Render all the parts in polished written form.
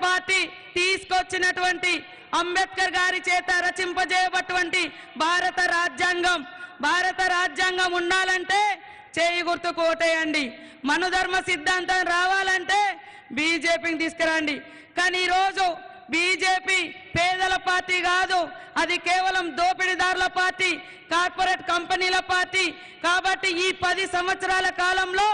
Party తీసుకొచ్చినటువంటి అంబేద్కర్ గారి చేత రచింపజేయబడినటువంటి భారత రాజ్యాంగం ఉండాలంటే చేయి గుర్తుకు ఓటేయండి. మనుధర్మ సిద్ధాంతం రావాలంటే బీజేపీని తీసుకురండి. కానీ ఈరోజు బీజేపీ పేదల పార్టీ కాదు, అది కేవలం దోపిడీదారుల పార్టీ, కార్పొరేట్ కంపెనీల పార్టీ. కాబట్టి ఈ 10 సంవత్సరాల కాలంలో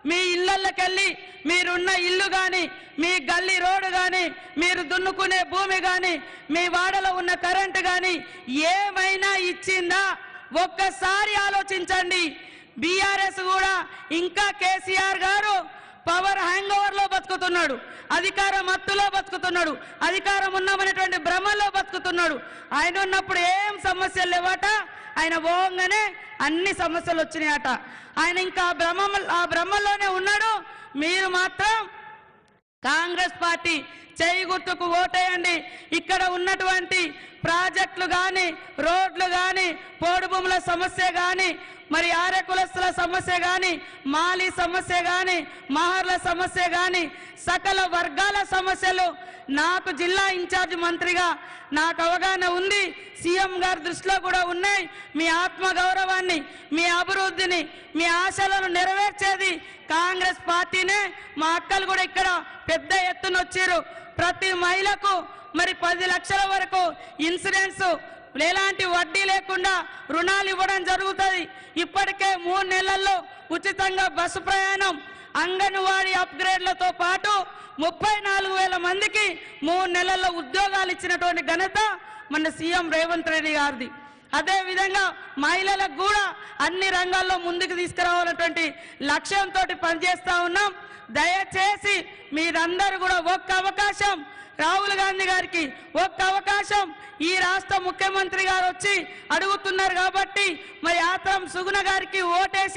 మీ ఇళ్లకెళ్ళి మీరున్న ఇల్లు కానీ, మీ గల్లీ రోడ్డు కానీ, మీరు దున్నుకునే భూమి కానీ, మీ వాడలో ఉన్న కరెంటు కానీ ఏమైనా ఇచ్చిందా ఒక్కసారి ఆలోచించండి. బీఆర్ఎస్ కూడా ఇంకా కేసీఆర్ గారు పవర్ హ్యాంగ్ ఓవర్ లో బతుకుతున్నాడు, అధికారం మత్తులో బతుకుతున్నాడు, అధికారం ఉన్నామనేటువంటి భ్రమలో బతుకుతున్నాడు. ఆయన ఉన్నప్పుడు ఏం సమస్యలు లేవట, ఆయన పోగానే అన్ని సమస్యలు వచ్చినాయట. ఆయన ఇంకా ఆ భ్రమలోనే ఉన్నాడు. మీరు మాత్రం కాంగ్రెస్ పార్టీ చేయి గుర్తుకు ఓటేయండి. ఇక్కడ ఉన్నటువంటి ప్రాజెక్టులు కానీ, రోడ్లు కానీ, పోడు భూముల సమస్య కానీ, మరి ఆర్య కులస్తుల సమస్య కానీ, మాలి సమస్య కానీ, మహర్ల సమస్య కానీ, సకల వర్గాల సమస్యలు నాకు జిల్లా ఇన్ఛార్జ్ మంత్రిగా నాకు అవగాహన ఉంది. సీఎం గారి దృష్టిలో కూడా ఉన్నాయి. మీ ఆత్మగౌరవాన్ని, మీ అభివృద్ధిని, మీ ఆశలను నెరవేర్చేది కాంగ్రెస్ పార్టీనే. మా అక్కలు కూడా ఇక్కడ పెద్ద ఎత్తున వచ్చారు. ప్రతి మహిళకు మరి 10 లక్షల వరకు ఇన్సూరెన్స్, ఎలాంటి వడ్డీ లేకుండా రుణాలు ఇవ్వడం జరుగుతుంది. ఇప్పటికే 3 నెలల్లో ఉచితంగా బస్సు ప్రయాణం, అంగన్వాడీ అప్గ్రేడ్లతో పాటు 34,000 మందికి 3 నెలల్లో ఉద్యోగాలు ఇచ్చినటువంటి ఘనత మన సీఎం రేవంత్ రెడ్డి గారిది. అదేవిధంగా మహిళలకు కూడా అన్ని రంగాల్లో ముందుకు తీసుకురావాలన్నటువంటి లక్ష్యంతో పనిచేస్తూ ఉన్నాం. దయచేసి మీరందరూ కూడా ఒక్క అవకాశం, రాహుల్ గాంధీ గారికి ఒక్క అవకాశం, ఈ రాష్ట్ర ముఖ్యమంత్రి గారు వచ్చి అడుగుతున్నారు కాబట్టి మరి ఆత్రం సుగుణ గారికి ఓటేసి